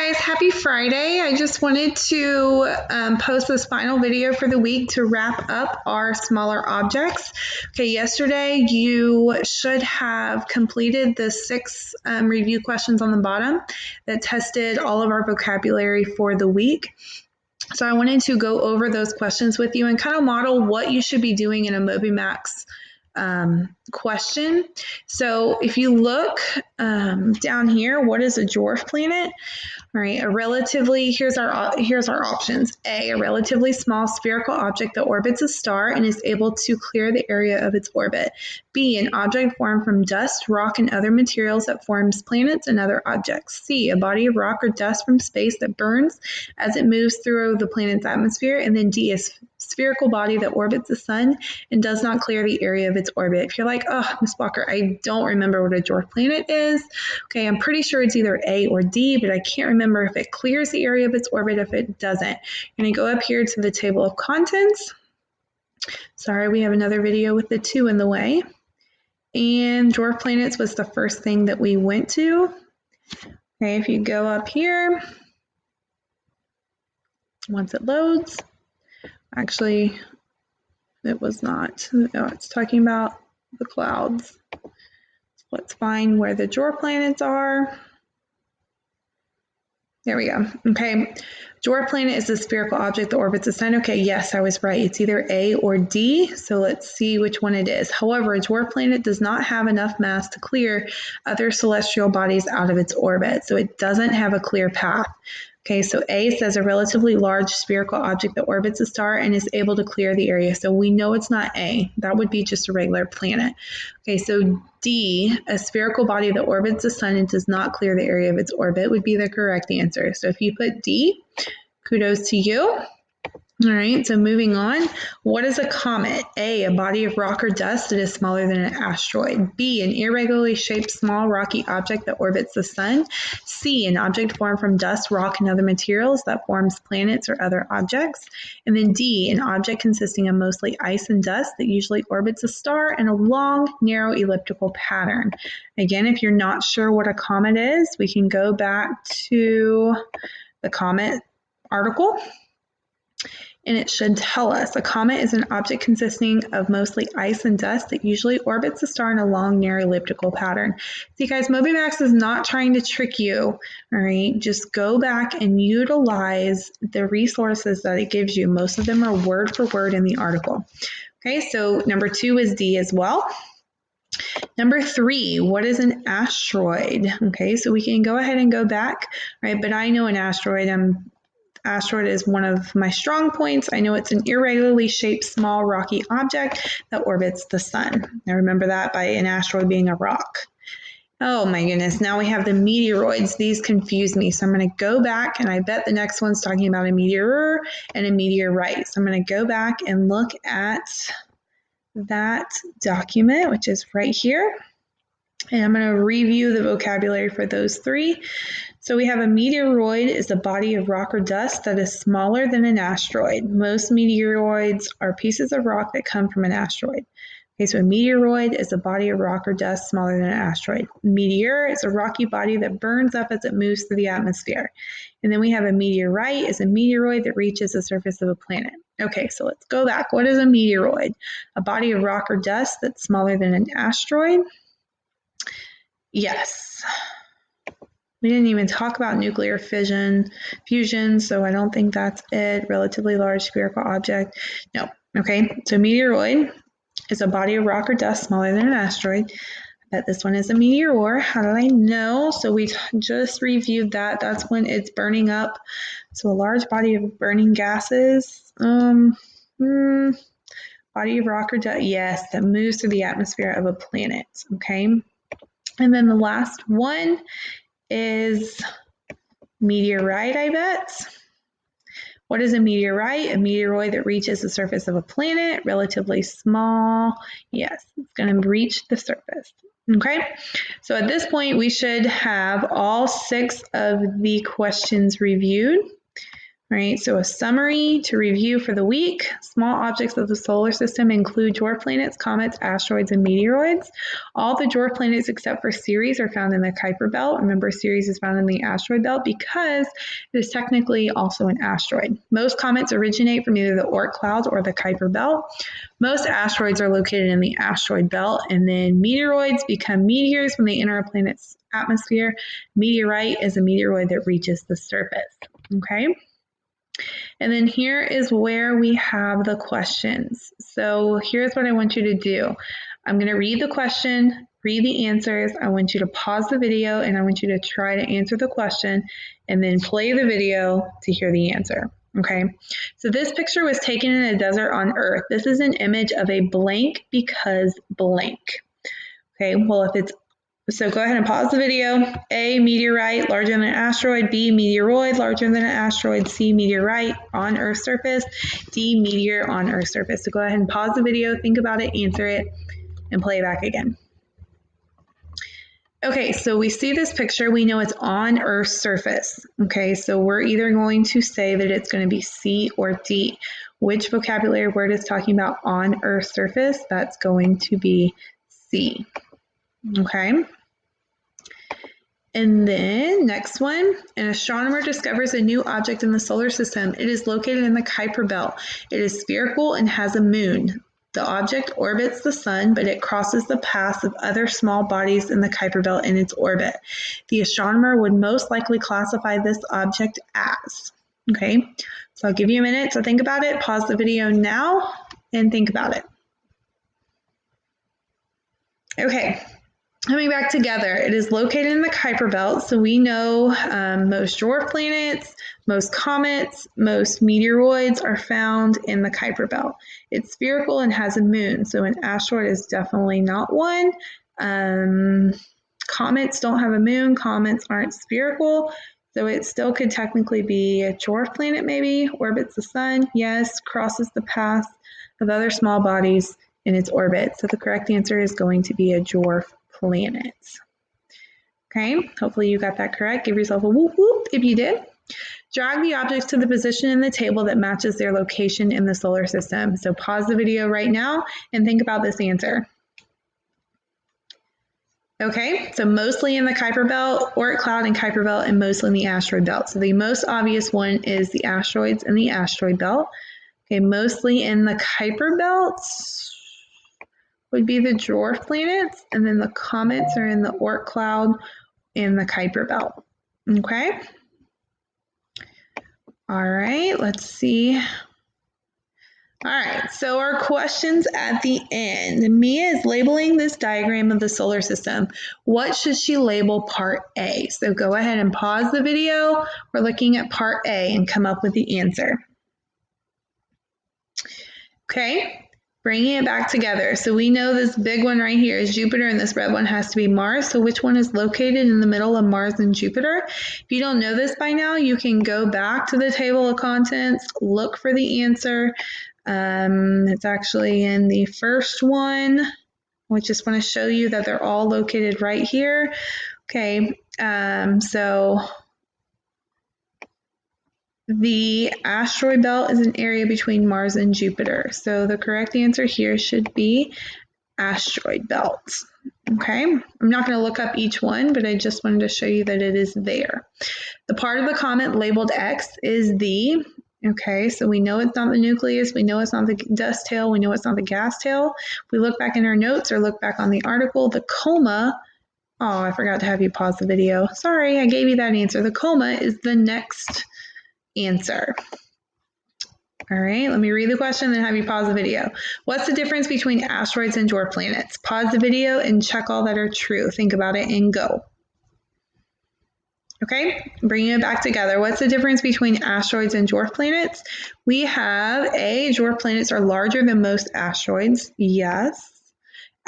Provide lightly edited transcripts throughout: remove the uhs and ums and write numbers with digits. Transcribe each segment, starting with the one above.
guys, happy Friday. I just wanted to post this final video for the week to wrap up our smaller objects. Okay, yesterday you should have completed the 6 review questions on the bottom that tested all of our vocabulary for the week. So I wanted to go over those questions with you and kind of model what you should be doing in a MobyMax question. So if you look down here, what is a dwarf planet? All right, here's our options. A relatively small spherical object that orbits a star and is able to clear the area of its orbit. B, an object formed from dust, rock, and other materials that forms planets and other objects. C, a body of rock or dust from space that burns as it moves through the planet's atmosphere. And then D, a spherical body that orbits the sun and does not clear the area of its orbit. If you're like, oh, Ms. Walker, I don't remember what a dwarf planet is. Okay, I'm pretty sure it's either A or D, but I can't remember if it clears the area of its orbit, if it doesn't. I'm going to go up here to the table of contents. Sorry, we have another video with the 2 in the way. And dwarf planets was the first thing that we went to. Okay, if you go up here, once it loads, actually, it was not. No, it's talking about the clouds. So let's find where the dwarf planets are. There we go. Okay. Dwarf planet is a spherical object that orbits the sun. Okay, yes, I was right. It's either A or D. So let's see which one it is. However, a dwarf planet does not have enough mass to clear other celestial bodies out of its orbit. So it doesn't have a clear path. Okay, so A says a relatively large spherical object that orbits a star and is able to clear the area. So we know it's not A. That would be just a regular planet. Okay, so D, a spherical body that orbits the sun and does not clear the area of its orbit, would be the correct answer. So if you put D, kudos to you. All right, so moving on. What is a comet? A body of rock or dust that is smaller than an asteroid. B, an irregularly shaped small rocky object that orbits the sun. C, an object formed from dust, rock, and other materials that forms planets or other objects. And then D, an object consisting of mostly ice and dust that usually orbits a star in a long, narrow elliptical pattern. Again, if you're not sure what a comet is, we can go back to the comet article. And it should tell us a comet is an object consisting of mostly ice and dust that usually orbits a star in a long, narrow elliptical pattern. See, guys, MobyMax is not trying to trick you, all right? Just go back and utilize the resources that it gives you. Most of them are word for word in the article. Okay, so number 2 is D as well. Number 3, what is an asteroid? Okay, so we can go ahead and go back, right? But I know an asteroid. Asteroid is one of my strong points. I know it's an irregularly shaped small rocky object that orbits the sun. I remember that by an asteroid being a rock. Oh my goodness, now we have the meteoroids. These confuse me. So I'm going to go back, and I bet the next one's talking about a meteor and a meteorite. So I'm going to go back and look at that document, which is right here. And I'm going to review the vocabulary for those 3. So we have a meteoroid is a body of rock or dust that is smaller than an asteroid. Most meteoroids are pieces of rock that come from an asteroid. Okay, so a meteoroid is a body of rock or dust smaller than an asteroid. Meteor is a rocky body that burns up as it moves through the atmosphere. And then we have a meteorite is a meteoroid that reaches the surface of a planet. Okay, so let's go back. What is a meteoroid? A body of rock or dust that's smaller than an asteroid. Yes. We didn't even talk about nuclear fusion, so I don't think that's it. Relatively large spherical object. No. Okay, so meteoroid is a body of rock or dust smaller than an asteroid. I bet this one is a meteor. How did I know? So we just reviewed that. That's when it's burning up. So a large body of burning gases. Body of rock or dust. Yes, that moves through the atmosphere of a planet. Okay. And then the last one is meteorite, I bet. What is a meteorite? A meteoroid that reaches the surface of a planet, relatively small. Yes, it's going to reach the surface. Okay, so at this point, we should have all 6 of the questions reviewed. Right, so a summary to review for the week. Small objects of the solar system include dwarf planets, comets, asteroids, and meteoroids. All the dwarf planets except for Ceres are found in the Kuiper belt. Remember, Ceres is found in the asteroid belt because it is technically also an asteroid. Most comets originate from either the Oort clouds or the Kuiper belt. Most asteroids are located in the asteroid belt, and then meteoroids become meteors when they enter a planet's atmosphere. Meteorite is a meteoroid that reaches the surface. Okay. And then here is where we have the questions. So here's what I want you to do. I'm going to read the question, read the answers. I want you to pause the video and I want you to try to answer the question and then play the video to hear the answer. Okay, so this picture was taken in a desert on Earth. This is an image of a blank because blank. Okay, well, if it's so go ahead and pause the video. A, meteorite, larger than an asteroid. B, meteoroid, larger than an asteroid. C, meteorite on Earth's surface. D, meteor on Earth's surface. So go ahead and pause the video, think about it, answer it, and play it back again. Okay, so we see this picture. We know it's on Earth's surface. Okay, so we're either going to say that it's going to be C or D. Which vocabulary word is talking about on Earth's surface? That's going to be C. Okay. And then next one, an astronomer discovers a new object in the solar system. It is located in the Kuiper belt. It is spherical and has a moon. The object orbits the sun, but it crosses the paths of other small bodies in the Kuiper belt in its orbit. The astronomer would most likely classify this object as. Okay, so I'll give you a minute to think about it. Pause the video now and think about it. Okay. Coming back together, it is located in the Kuiper belt, so we know most dwarf planets, most comets, most meteoroids are found in the Kuiper belt. It's spherical and has a moon, so an asteroid is definitely not one. Comets don't have a moon, comets aren't spherical, so it still could technically be a dwarf planet maybe, orbits the sun, yes, crosses the path of other small bodies in its orbit. So the correct answer is going to be a dwarf planets. Okay, hopefully you got that correct. Give yourself a whoop whoop if you did. Drag the objects to the position in the table that matches their location in the solar system. So pause the video right now and think about this answer. Okay, so mostly in the Kuiper belt, Oort cloud and Kuiper belt, and mostly in the asteroid belt. So the most obvious one is the asteroids in the asteroid belt. Okay, mostly in the Kuiper belt would be the dwarf planets, and then the comets are in the Oort cloud in the Kuiper belt. Okay. All right, let's see. All right, so our questions at the end. Mia is labeling this diagram of the solar system. What should she label part A? So go ahead and pause the video. We're looking at part A and come up with the answer. Okay. Bringing it back together. So we know this big one right here is Jupiter and this red one has to be Mars. So which one is located in the middle of Mars and Jupiter? If you don't know this by now, you can go back to the table of contents, look for the answer. It's actually in the first one. I just want to show you that they're all located right here. Okay, so the asteroid belt is an area between Mars and Jupiter. So the correct answer here should be asteroid belt. Okay, I'm not going to look up each one, but I just wanted to show you that it is there. The part of the comet labeled X is the, okay, so we know it's not the nucleus, we know it's not the dust tail, we know it's not the gas tail. We look back in our notes or look back on the article, the coma, oh, I forgot to have you pause the video. Sorry, I gave you that answer. The coma is the next answer. All right, let me read the question and have you pause the video. What's the difference between asteroids and dwarf planets? Pause the video and check all that are true. Think about it and go. Okay, bringing it back together. What's the difference between asteroids and dwarf planets? We have A, dwarf planets are larger than most asteroids. Yes.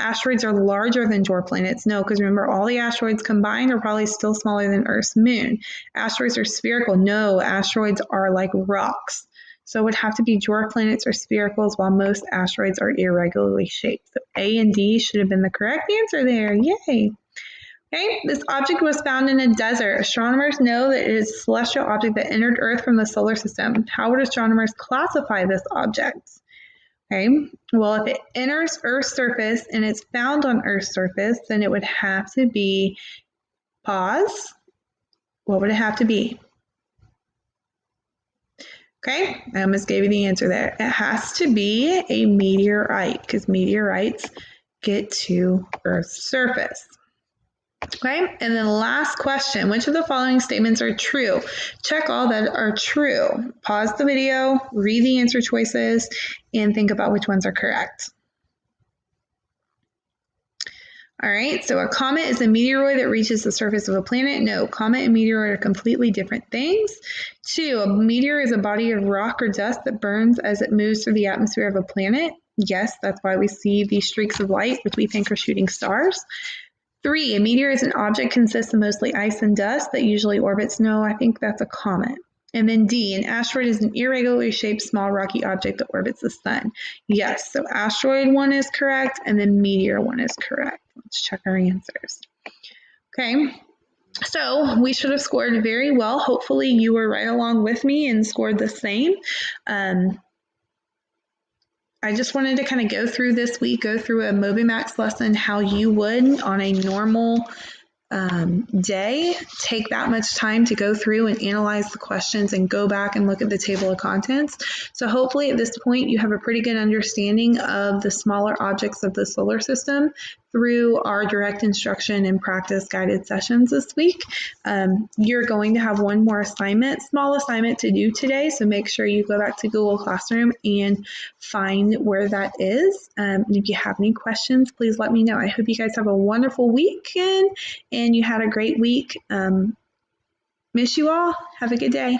Asteroids are larger than dwarf planets. No, because remember, all the asteroids combined are probably still smaller than Earth's moon. Asteroids are spherical. No, asteroids are like rocks. So it would have to be dwarf planets or sphericals, while most asteroids are irregularly shaped. So A and D should have been the correct answer there. Yay. Okay, this object was found in a desert. Astronomers know that it is a celestial object that entered Earth from the solar system. How would astronomers classify this object? Okay, well, if it enters Earth's surface and it's found on Earth's surface, then it would have to be, pause, what would it have to be? Okay, I almost gave you the answer there. It has to be a meteorite because meteorites get to Earth's surface. Okay, and then last question, which of the following statements are true? Check all that are true. Pause the video, read the answer choices, and think about which ones are correct. All right, so a comet is a meteoroid that reaches the surface of a planet. No, comet and meteoroid are completely different things. 2, a meteor is a body of rock or dust that burns as it moves through the atmosphere of a planet. Yes, that's why we see these streaks of light, which we think are shooting stars. 3, a meteor is an object consists of mostly ice and dust that usually orbits. No, I think that's a comet. And then D, an asteroid is an irregularly shaped small rocky object that orbits the sun. Yes, so asteroid 1 is correct, and then meteor 1 is correct. Let's check our answers. Okay, so we should have scored very well. Hopefully you were right along with me and scored the same. I just wanted to kind of go through this week, go through a MobyMax lesson, how you would on a normal day take that much time to go through and analyze the questions and go back and look at the table of contents. So hopefully at this point you have a pretty good understanding of the smaller objects of the solar system through our direct instruction and practice guided sessions this week. You're going to have one more small assignment to do today, so make sure you go back to Google Classroom and find where that is. And if you have any questions, please let me know. I hope you guys have a wonderful weekend and you had a great week. Miss you all. Have a good day.